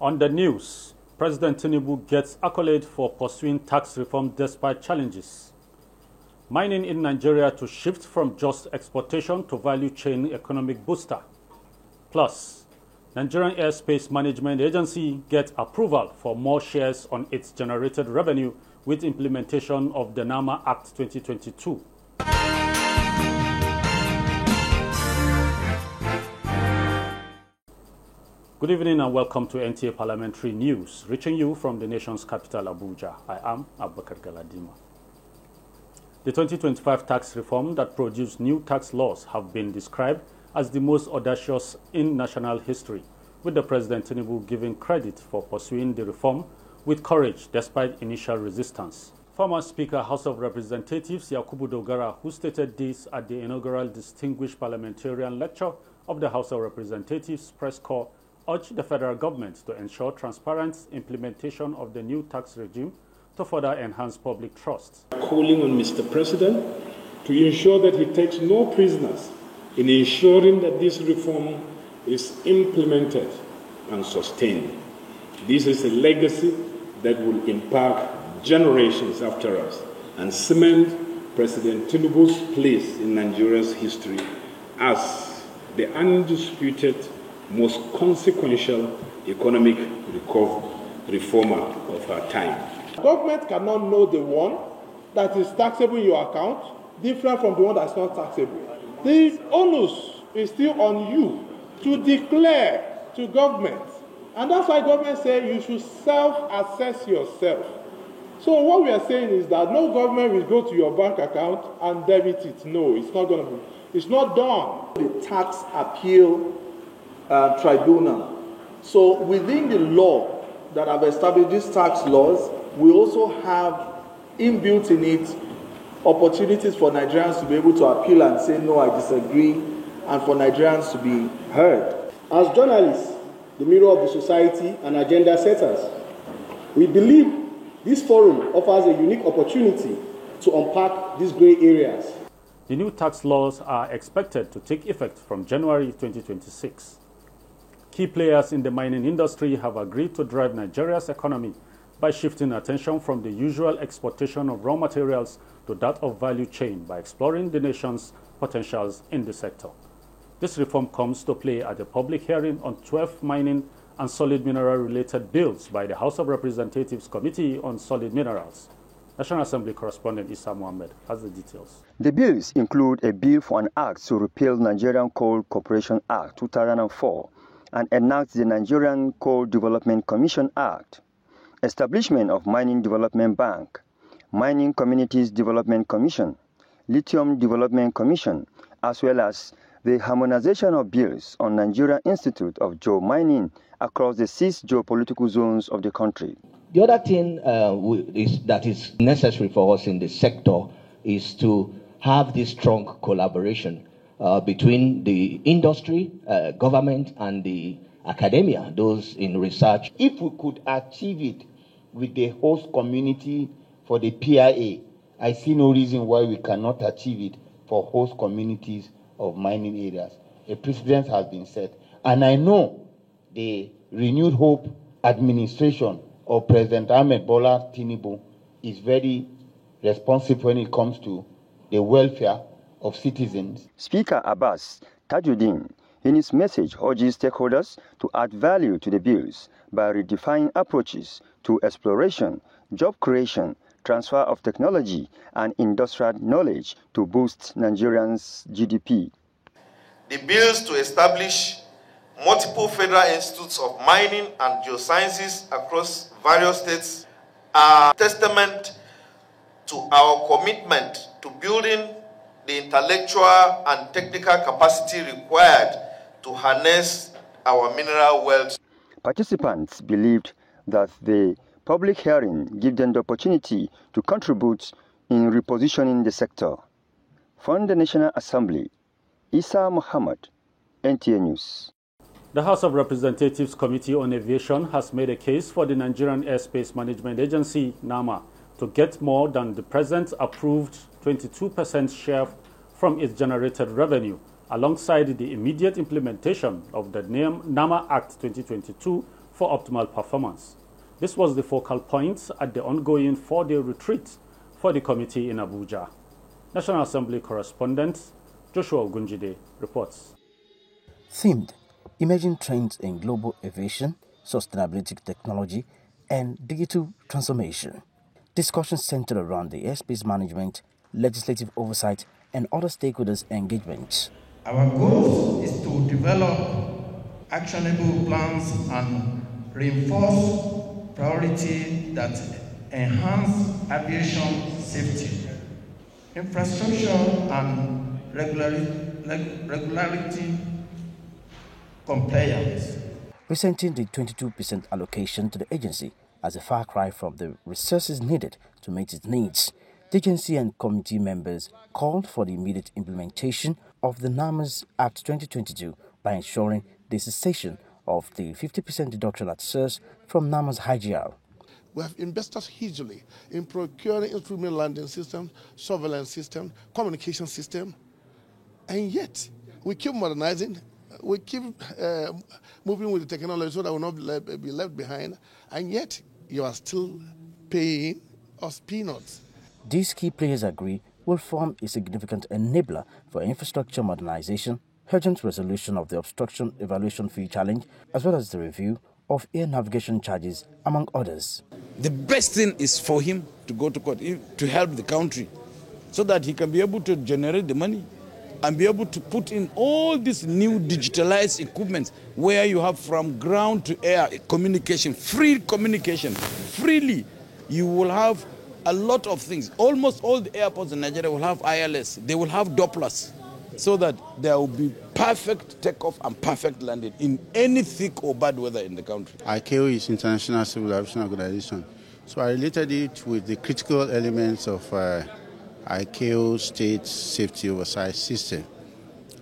On the news, President Tinubu gets accolade for pursuing tax reform despite challenges. Mining in Nigeria to shift from just exportation to value chain economic booster. Plus, Nigerian Airspace Management Agency gets approval for more shares on its generated revenue with implementation of the NAMA Act 2022. Good evening and welcome to NTA Parliamentary News, reaching you from the nation's capital, Abuja. I am Abubakar Galadima. The 2025 tax reform that produced new tax laws have been described as the most audacious in national history, with the President Tinubu giving credit for pursuing the reform with courage despite initial resistance. Former Speaker, House of Representatives Yakubu Dogara, who stated this at the inaugural Distinguished Parliamentarian Lecture of the House of Representatives Press Corps, urged the federal government to ensure transparent implementation of the new tax regime to further enhance public trust. Calling on Mr. President to ensure that he takes no prisoners in ensuring that this reform is implemented and sustained. This is a legacy that will impact generations after us and cement President Tinubu's place in Nigeria's history as the undisputed most consequential economic reformer of our time. Government cannot know the one that is taxable in your account different from the one that's not taxable. The onus is still on you to declare to government. And that's why government say you should self-assess yourself. So what we are saying is that no government will go to your bank account and debit it. No, it's not going to be. It's not done. The tax appeal tribunal. So within the law that have established these tax laws, we also have inbuilt in it opportunities for Nigerians to be able to appeal and say, no, I disagree, and for Nigerians to be heard. As journalists, the mirror of the society and agenda setters, we believe this forum offers a unique opportunity to unpack these gray areas. The new tax laws are expected to take effect from January 2026. Key players in the mining industry have agreed to drive Nigeria's economy by shifting attention from the usual exportation of raw materials to that of value chain by exploring the nation's potentials in the sector. This reform comes to play at a public hearing on 12 mining and solid mineral-related bills by the House of Representatives Committee on Solid Minerals. National Assembly correspondent Issa Mohammed has the details. The bills include a bill for an act to repeal Nigerian Coal Corporation Act 2004 and enact the Nigerian Coal Development Commission Act, establishment of Mining Development Bank, Mining Communities Development Commission, Lithium Development Commission, as well as the harmonization of bills on Nigeria Institute of Geomining across the 6 geopolitical zones of the country. The other thing that is necessary for us in the sector is to have this strong collaboration between the industry, government, and the academia, those in research. If we could achieve it with the host community for the PIA, I see no reason why we cannot achieve it for host communities of mining areas. A precedent has been set. And I know the Renewed Hope administration of President Ahmed Bola Tinubu is very responsive when it comes to the welfare of citizens. Speaker Abbas Tajuddin, in his message, urges stakeholders to add value to the bills by redefining approaches to exploration, job creation, transfer of technology, and industrial knowledge to boost Nigerians' GDP. The bills to establish multiple federal institutes of mining and geosciences across various states are a testament to our commitment to building the intellectual and technical capacity required to harness our mineral wealth. Participants believed that the public hearing gave them the opportunity to contribute in repositioning the sector. From the National Assembly, Issa Muhammad, NTA News. The House of Representatives Committee on Aviation has made a case for the Nigerian Airspace Management Agency, NAMA, to get more than the present approved 22% share from its generated revenue, alongside the immediate implementation of the NAMA Act 2022 for optimal performance. This was the focal point at the ongoing 4-day retreat for the committee in Abuja. National Assembly correspondent Joshua Ogunjide reports. Themed Emerging Trends in Global Aviation, Sustainability Technology, and Digital Transformation. Discussions centered around the airspace management, legislative oversight, and other stakeholders' engagement. Our goal is to develop actionable plans and reinforce priorities that enhance aviation safety, infrastructure, and regularity compliance. Presenting the 22% allocation to the agency as a far cry from the resources needed to meet its needs, the agency and committee members called for the immediate implementation of the NAMAS Act 2022 by ensuring the cessation of the 50% deduction at source from NAMAS IGR. We have invested hugely in procuring instrument landing system, surveillance system, communication system, and yet we keep modernizing, we keep moving with the technology so that we will not be left behind, and yet you are still paying us peanuts. These key players agree will form a significant enabler for infrastructure modernization, urgent resolution of the obstruction evaluation fee challenge, as well as the review of air navigation charges, among others. The best thing is for him to go to court, to help the country, so that he can be able to generate the money and be able to put in all these new digitalized equipment where you have from ground to air communication, free communication, freely. You will have a lot of things. Almost all the airports in Nigeria will have ILS. They will have Dopplers, so that there will be perfect takeoff and perfect landing in any thick or bad weather in the country. ICAO is International Civil Aviation Organization. So I related it with the critical elements of ICAO State Safety Oversight System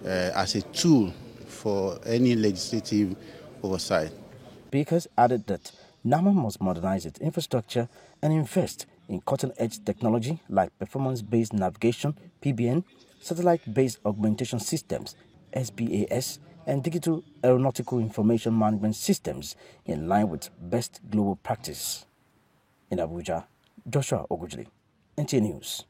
as a tool for any legislative oversight. Speakers added that NAMA must modernize its infrastructure and invest in cutting-edge technology like performance-based navigation, PBN, satellite-based augmentation systems, SBAS, and digital aeronautical information management systems in line with best global practice. In Abuja, Joshua Ogunjide, NTA News.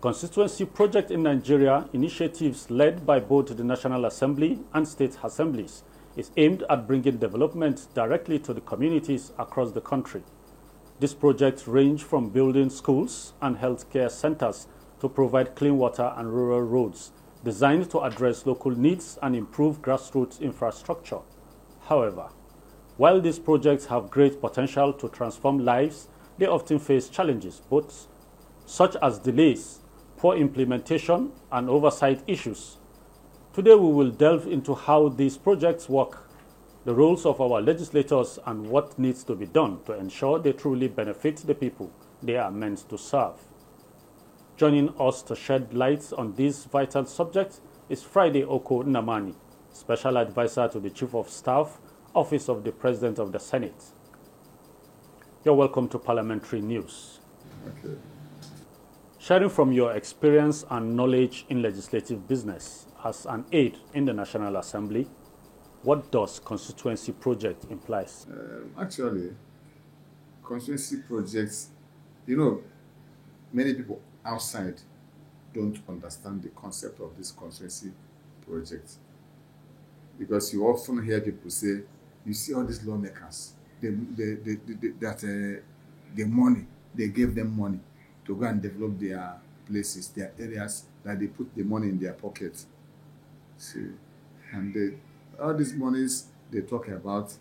Constituency project in Nigeria, initiatives led by both the National Assembly and state assemblies, is aimed at bringing development directly to the communities across the country. These projects range from building schools and healthcare centers to provide clean water and rural roads, designed to address local needs and improve grassroots infrastructure. However, while these projects have great potential to transform lives, they often face challenges, both such as delays, poor implementation, and oversight issues. Today we will delve into how these projects work, the roles of our legislators, and what needs to be done to ensure they truly benefit the people they are meant to serve. Joining us to shed light on this vital subject is Friday Oko Nnamani, Special Advisor to the Chief of Staff, Office of the President of the Senate. You're welcome to Parliamentary News. Okay. Sharing from your experience and knowledge in legislative business as an aide in the National Assembly, what does constituency project implies? Actually, constituency projects, many people outside don't understand the concept of this constituency project. Because you often hear people say, you see all these lawmakers, they gave them money to go and develop their places, their areas, that they put the money in their pockets. See, and all these monies they talk about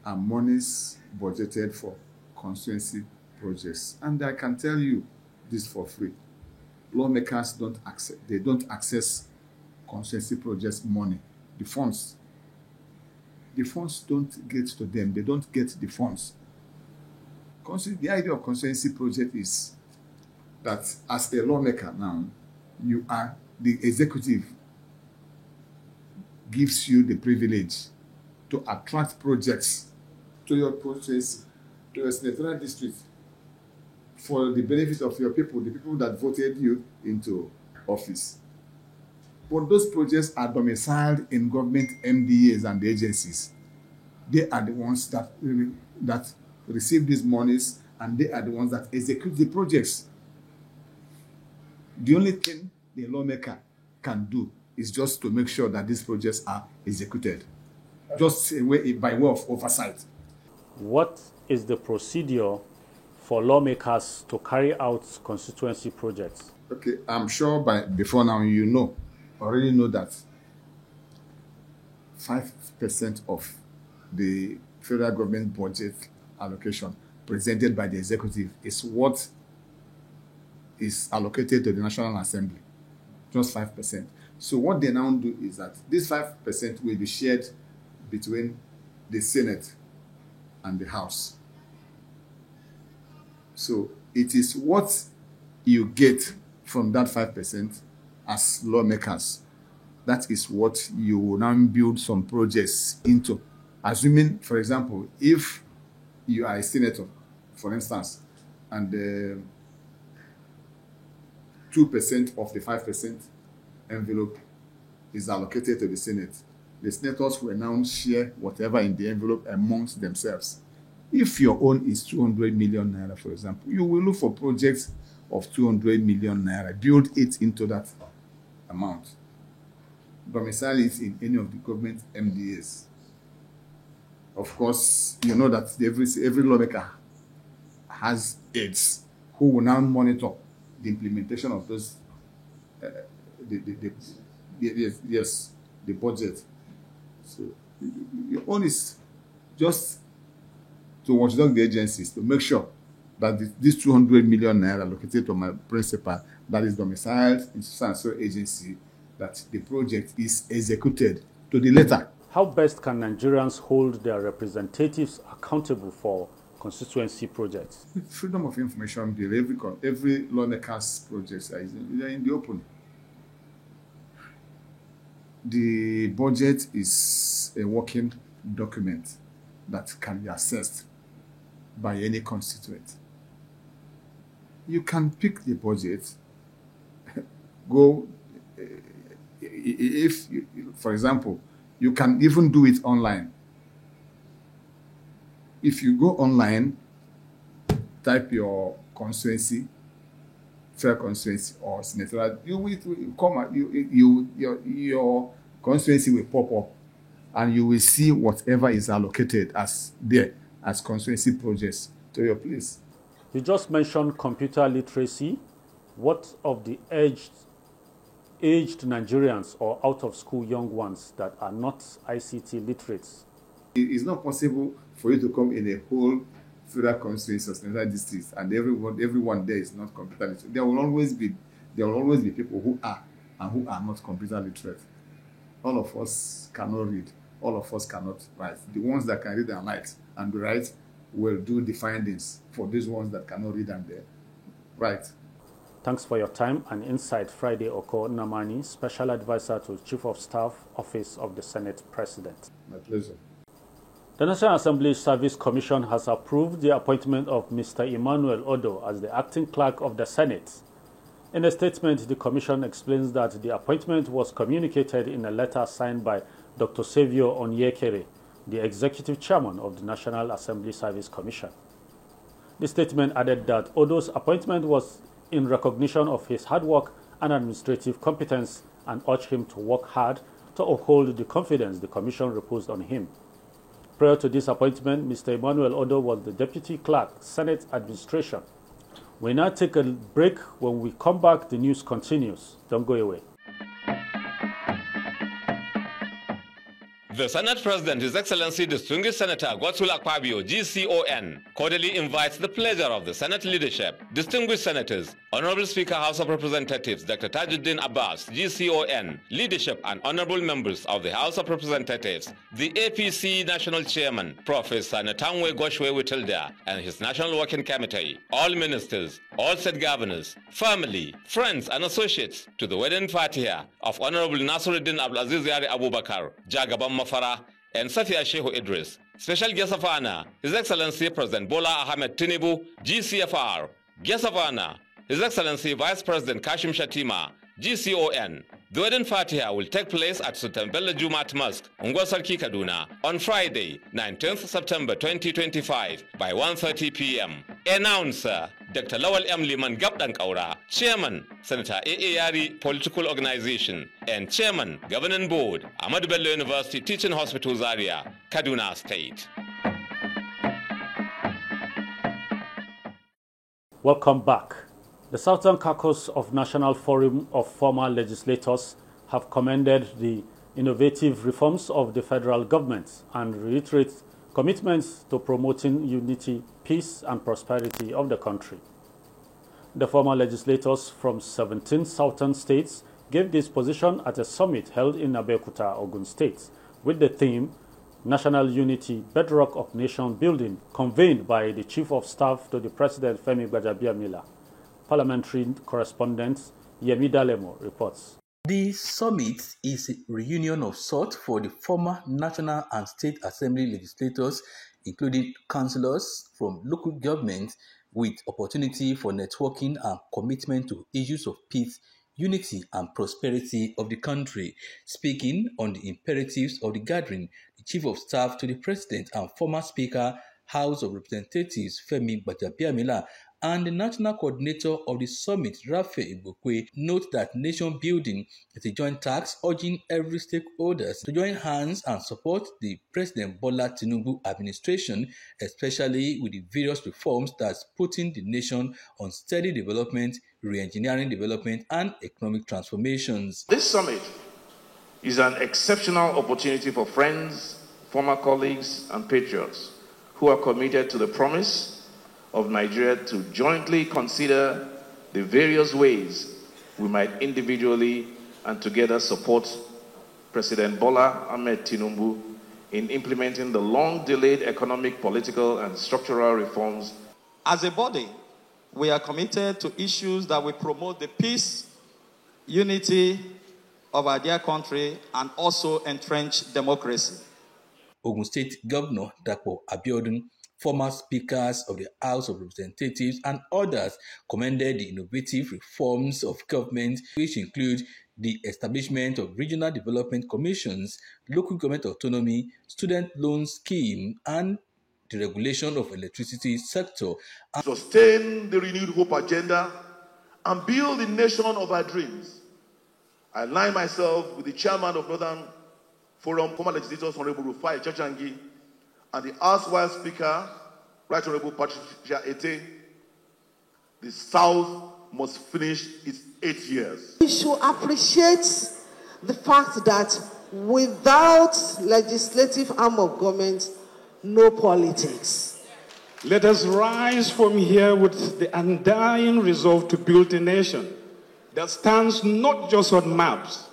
are monies budgeted for constituency projects. And I can tell you this for free. Lawmakers don't access constituency projects money. The funds don't get to them. They don't get the funds. The idea of constituency project is that as a lawmaker now, you are the executive gives you the privilege to attract projects to your constituency, to your senatorial district, for the benefit of your people, the people that voted you into office. But those projects are domiciled in government MDAs and agencies. they are the ones that receive these monies, and they are the ones that execute the projects. The only thing the lawmaker can do is just to make sure that these projects are executed, just by way of oversight. What is the procedure for lawmakers to carry out constituency projects? Okay, I'm sure before now you already know that 5% of the federal government budget allocation presented by the executive is what is allocated to the National Assembly, just 5%. So what they now do is that this 5% will be shared between the Senate and the House. So it is what you get from that 5% as lawmakers. That is what you will now build some projects into. Assuming, for example, if you are a senator, for instance, and 2% of the 5% envelope is allocated to the Senate, the senators will now share whatever in the envelope amongst themselves. If your own is 200 million naira, for example, you will look for projects of 200 million naira, build it into that amount. Domicile it in any of the government MDAs. Of course, you know that every lawmaker has aides who will now monitor the implementation of those, the budget. So your own is just to watchdog the agencies to make sure that this 200 million naira allocated to my principal that is domiciled in so agency, that the project is executed to the letter. How best can Nigerians hold their representatives accountable for constituency projects? Freedom of Information Bill, every lawmaker's projects are in the open. The budget is a working document that can be accessed by any constituent. You can pick the budget, go, for example, you can even do it online. If you go online, type your constituency, fair constituency or senatorial, your constituency will pop up, and you will see whatever is allocated as constituency projects to your place. You just mentioned computer literacy. What of the aged Nigerians or out-of-school young ones that are not ICT literates? It is not possible for you to come in a whole federal constituency or senatorial districts and everyone there is not computer literate. There will always be people who are and who are not computer literate. All of us cannot read. All of us cannot write. The ones that can read and write will do the findings for these ones that cannot read and write. Thanks for your time and insight, Friday Oko Namani, Special Advisor to Chief of Staff, Office of the Senate President. My pleasure. The National Assembly Service Commission has approved the appointment of Mr. Emmanuel Odo as the acting clerk of the Senate. In a statement, the Commission explains that the appointment was communicated in a letter signed by Dr. Savio Onyekere, the Executive Chairman of the National Assembly Service Commission. The statement added that Odo's appointment was in recognition of his hard work and administrative competence and urged him to work hard to uphold the confidence the Commission reposed on him. Prior to this appointment, Mr. Emmanuel Odo was the Deputy Clerk, Senate Administration. We now take a break. When we come back, the news continues. Don't go away. The Senate President, His Excellency Distinguished Senator Godswill Akpabio, GCON, cordially invites the pleasure of the Senate leadership, distinguished senators, Honorable Speaker, House of Representatives, Dr. Tajuddin Abbas, GCON, leadership and honorable members of the House of Representatives, the APC National Chairman, Professor Natangwe Goshwe Witilda, and his National Working Committee, all ministers, all state governors, family, friends and associates to the wedding party here of Honorable Nasiruddin Abdulaziz Yari Abubakar, Jagaban Mafara, and Safia Shehu Idris. Special guest of honor, His Excellency President Bola Ahmed Tinubu, GCFR. Guest of honor, His Excellency Vice President Kashim Shatima, GCON. The wedding Fatiha will take place at Sultan Bello Jumat Mosque, Ngwasarki, Kaduna, on Friday, 19th September 2025 by 1:30 p.m. Announcer, Dr. Lawal M. Liman Gabdan Kaura, Chairman, Senator A.A. Yari Political Organization, and Chairman, Governing Board, Ahmadu Bello University Teaching Hospital Zaria, Kaduna State. Welcome back. The Southern Caucus of National Forum of Former Legislators have commended the innovative reforms of the federal government and reiterate commitments to promoting unity, peace, and prosperity of the country. The former legislators from 17 southern states gave this position at a summit held in Abuja, Ogun State, with the theme National Unity, Bedrock of Nation Building, convened by the Chief of Staff to the President, Femi Gbajabiamila. Parliamentary correspondent Yemi Dalemo reports. The summit is a reunion of sorts for the former National and State Assembly legislators, including councillors from local governments, with opportunity for networking and commitment to issues of peace, unity and prosperity of the country. Speaking on the imperatives of the gathering, the Chief of Staff to the President and former Speaker, House of Representatives Femi Gbajabiamila, and the national coordinator of the summit, Raphael Ibokwe, note that nation building is a joint task, urging every stakeholder to join hands and support the President Bola Tinubu administration, especially with the various reforms that's putting the nation on steady development, re-engineering development, and economic transformations. This summit is an exceptional opportunity for friends, former colleagues, and patriots who are committed to the promise of Nigeria to jointly consider the various ways we might individually and together support President Bola Ahmed Tinubu in implementing the long-delayed economic, political, and structural reforms. As a body, we are committed to issues that will promote the peace, unity of our dear country, and also entrench democracy. Ogun State Governor Dapo Abiodun, former speakers of the House of Representatives, and others commended the innovative reforms of government, which include the establishment of regional development commissions, local government autonomy, student loan scheme, and the regulation of electricity sector. Sustain the renewed hope agenda and build the nation of our dreams. I align myself with the chairman of Northern Forum, former legislators, Honorable Rufai Chachangi, and the erstwhile Speaker, Right Honorable Patricia Ete. The South must finish its 8 years. We should appreciate the fact that without legislative arm of government, no politics. Let us rise from here with the undying resolve to build a nation that stands not just on maps,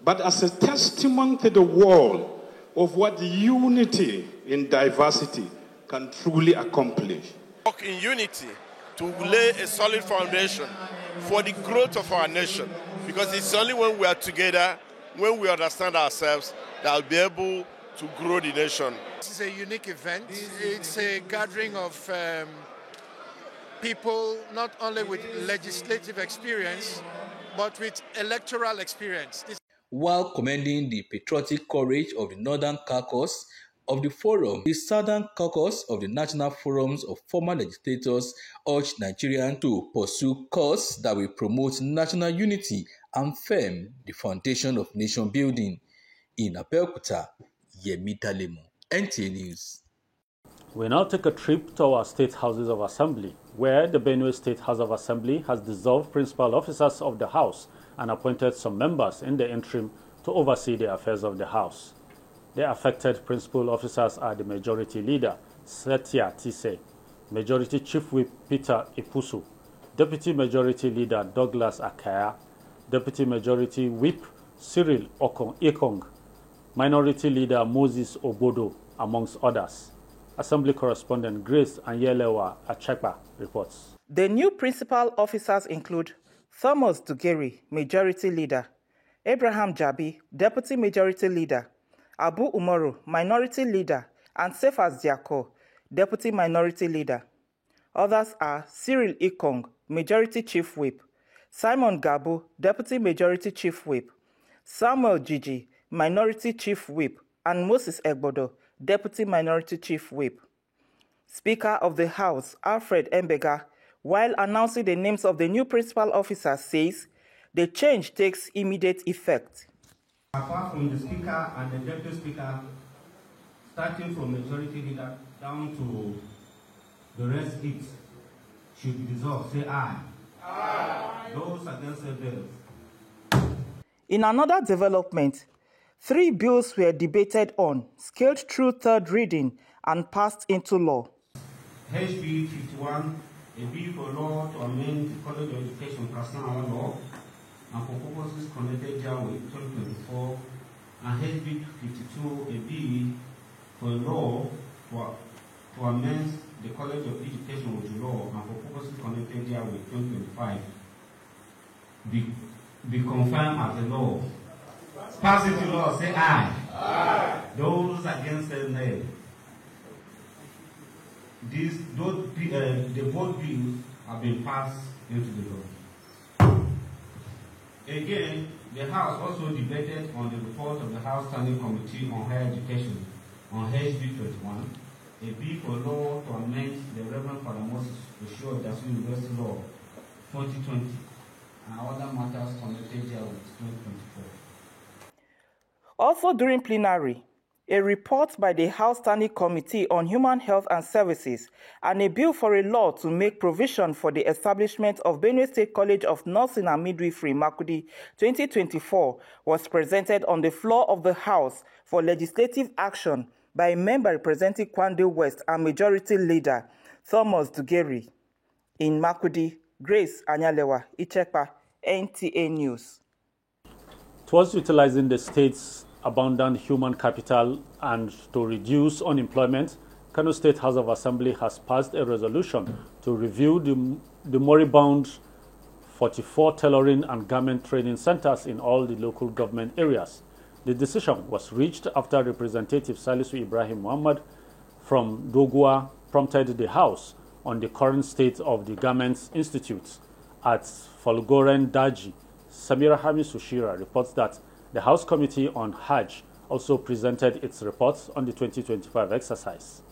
but as a testimony to the world of what unity in diversity can truly accomplish. Work in unity to lay a solid foundation for the growth of our nation, because it's only when we are together, when we understand ourselves, that we'll be able to grow the nation. This is a unique event. It's a gathering of people not only with legislative experience, but with electoral experience. While commending the patriotic courage of the Northern Caucus of the Forum, the Southern Caucus of the National Forums of Former Legislators urged Nigerians to pursue courses that will promote national unity and firm the foundation of nation building. In Abuja, Yemi Dalemo, NTA News. We now take a trip to our state houses of assembly, where the Benue State House of Assembly has dissolved principal officers of the House and appointed some members in the interim to oversee the affairs of the House. The affected principal officers are the Majority Leader, Setia Tise, Majority Chief Whip Peter Ipusu, Deputy Majority Leader Douglas Akaya, Deputy Majority Whip Cyril Ekong, Minority Leader Moses Obodo, amongst others. Assembly Correspondent Grace Anyelewa Achekpa reports. The new principal officers include Thomas Dugeri, Majority Leader, Abraham Jabi, Deputy Majority Leader, Abu Umaru, Minority Leader, and Sefas Diako, Deputy Minority Leader. Others are Cyril Ekong, Majority Chief Whip, Simon Gabu, Deputy Majority Chief Whip, Samuel Gigi, Minority Chief Whip, and Moses Egbodo, Deputy Minority Chief Whip. Speaker of the House, Alfred Mbega, while announcing the names of the new principal officers, says the change takes immediate effect. Apart from the Speaker and the Deputy Speaker, starting from Majority Leader down to the rest, it should be dissolved. Say aye. Aye. Those against the bills. In another development, 3 bills were debated on, scaled through third reading, and passed into law. HB 51, a bill for law to amend the College of Education Personnel Law and for purposes connected therewith 2024, and HB 52, a bill for law to amend the College of Education with law and for purposes connected therewith 2025 be confirmed as a law. Pass it to law, say aye. Aye. Those against say nay. The both bills have been passed into the law. Again, the House also debated on the report of the House Standing Committee on Higher Education on HB 21, a bill for law to amend the Reverend Father Moses Osho Dasu University Law 2020 and other matters connected here with 2024. Also during plenary, a report by the House Standing Committee on Human Health and Services and a bill for a law to make provision for the establishment of Benue State College of Nursing and Midwifery, Makudi 2024, was presented on the floor of the House for legislative action by a member representing Kwande West and Majority Leader Thomas Dugeri. In Makudi, Grace Anyalewa, Ichekpa, NTA News. Towards utilizing the state's abundant human capital and to reduce unemployment, Kano State House of Assembly has passed a resolution to review the moribund 44 tailoring and garment training centers in all the local government areas. The decision was reached after Representative Salisu Ibrahim Muhammad from Dogua prompted the House on the current state of the Garments Institutes at Folgoren Daji. Samira Hamis Sushira reports that the House Committee on Hajj also presented its reports on the 2025 exercise.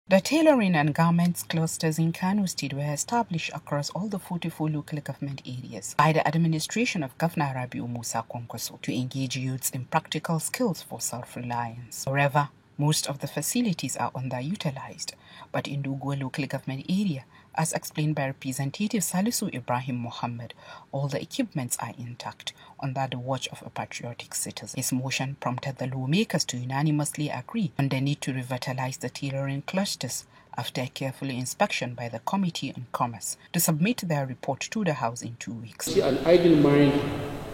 The tailoring and garments clusters in Kano State were established across all the 44 local government areas by the administration of Governor Rabiu Musa Kwankwaso to engage youths in practical skills for self-reliance. However, most of the facilities are underutilized, but in Dogua local government area, as explained by Representative Salisu Ibrahim Muhammad, all the equipments are intact under the watch of a patriotic citizen. His motion prompted the lawmakers to unanimously agree on the need to revitalize the tailoring clusters after a careful inspection by the Committee on Commerce to submit their report to the House in 2 weeks. See, an idle mind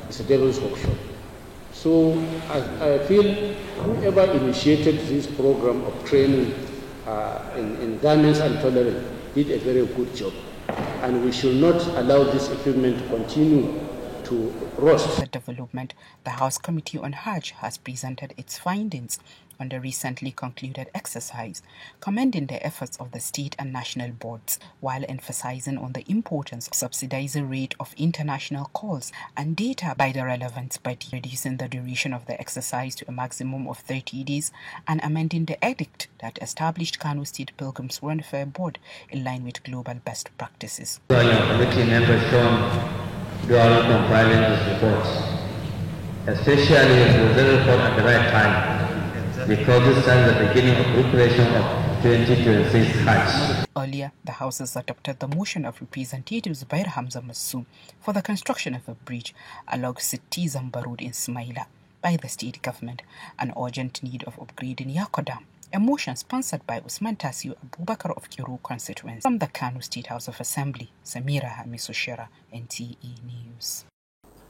is a devil's workshop. So I feel whoever initiated this program of training in garments and tailoring did a very good job, and we should not allow this equipment to continue to rust. The development, the House Committee on Hajj has presented its findings on the recently concluded exercise, commending the efforts of the state and national boards, while emphasizing on the importance of subsidizing rate of international calls and data by the relevant body, reducing the duration of the exercise to a maximum of 30 days, and amending the edict that established Kano State Pilgrims Welfare Board in line with global best practices. Committee members do a lot of compiling this report, especially if the report at the right time, because this time the beginning of preparation of 2026 Hajj. Earlier, the House has adopted the motion of Representatives Zubair Hamza Massoum for the construction of a bridge along Sitti Zamba Road in Smaila by the state government, an urgent need of upgrading Yako Dam, a motion sponsored by Usman Tasiu Abubakar of Kiru constituency. From the Kano State House of Assembly, Samira Hamisoshera, NTA News.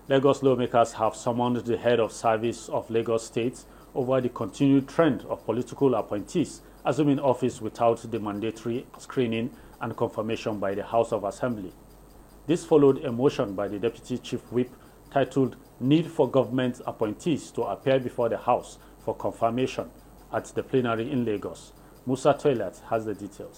Lagos lawmakers have summoned the head of service of Lagos State over the continued trend of political appointees assuming office without the mandatory screening and confirmation by the House of Assembly. This followed a motion by the Deputy Chief Whip titled Need for Government Appointees to Appear Before the House for Confirmation at the plenary in Lagos. Musa Toilet has the details.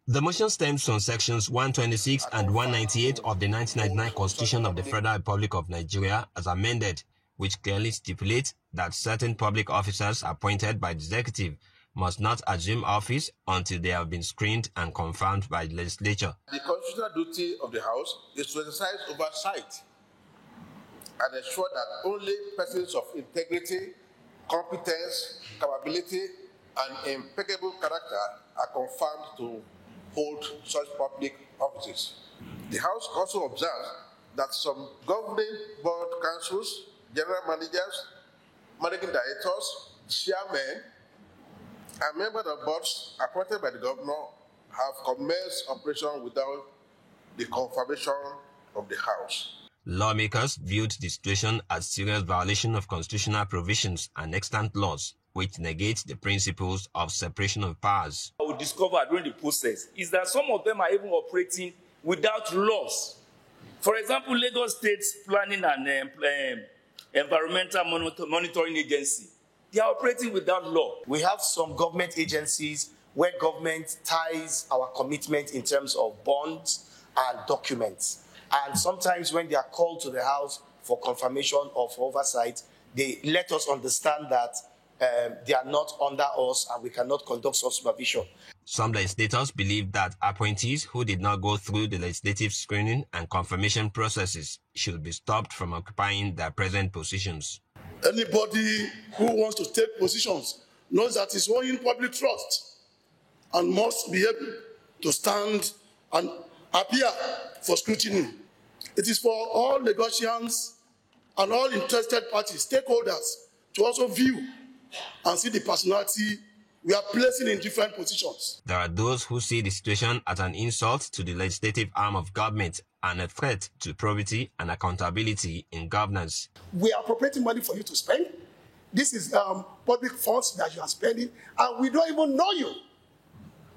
The motion stems from sections 126 and 198 of the 1999 Constitution of the Federal Republic of Nigeria as amended, which clearly stipulates that certain public officers appointed by the executive must not assume office until they have been screened and confirmed by the legislature. The constitutional duty of the House is to exercise oversight and ensure that only persons of integrity, competence, capability, and impeccable character are confirmed to hold such public offices. The House also observes that some governing board councils, general managers, managing directors, chairmen, and members of boards appointed by the governor have commenced operation without the confirmation of the House. Lawmakers viewed the situation as serious violation of constitutional provisions and extant laws, which negates the principles of separation of powers. What we discovered during the process is that some of them are even operating without laws. For example, Lagos State's Planning and Environmental Monitoring Agency, they are operating without law. We have some government agencies where government ties our commitment in terms of bonds and documents. And sometimes when they are called to the House for confirmation or for oversight, they let us understand that they are not under us and we cannot conduct such supervision. Some legislators believe that appointees who did not go through the legislative screening and confirmation processes should be stopped from occupying their present positions. Anybody who wants to take positions knows that he's owing public trust and must be able to stand and appear for scrutiny. It is for all Lagosians and all interested parties, stakeholders, to also view and see the personality we are placing in different positions. There are those who see the situation as an insult to the legislative arm of government and a threat to probity and accountability in governance. We are appropriating money for you to spend. This is public funds that you are spending, and we don't even know you.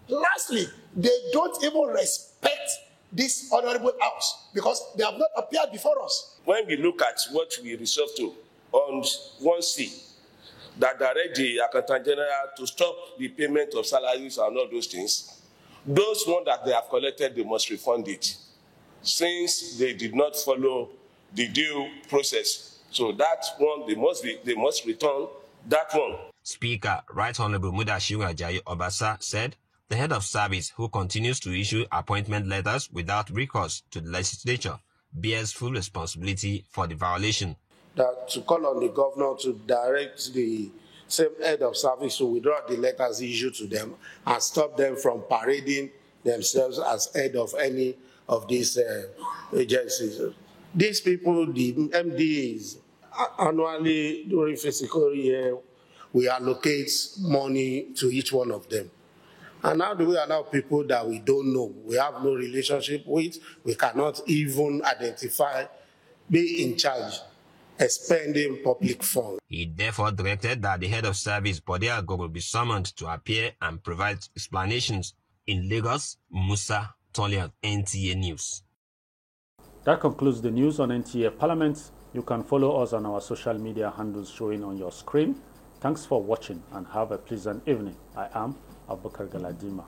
Lastly, they don't even respect this honorable house because they have not appeared before us. When we look at what we resolved to on 1C, that direct the Accountant General to stop the payment of salaries and all those things, those ones that they have collected, they must refund it, since they did not follow the due process. So that one, they must return that one. Speaker Right Honorable Mudashiru Ajayi Obasa said the head of service who continues to issue appointment letters without recourse to the legislature bears full responsibility for the violation. That to call on the governor to direct the same head of service to withdraw the letters issued to them and stop them from parading themselves as head of any of these agencies. These people, the MDs, annually during fiscal year, we allocate money to each one of them. And now do we allow people that we don't know, we have no relationship with, we cannot even identify, be in charge, expending public funds. He therefore directed that the head of service, Bode Agogo, be summoned to appear and provide explanations. In Lagos, Musa Tolian, NTA News. That concludes the news on NTA Parliament. You can follow us on our social media handles showing on your screen. Thanks for watching and have a pleasant evening. I am Abubakar Galadima.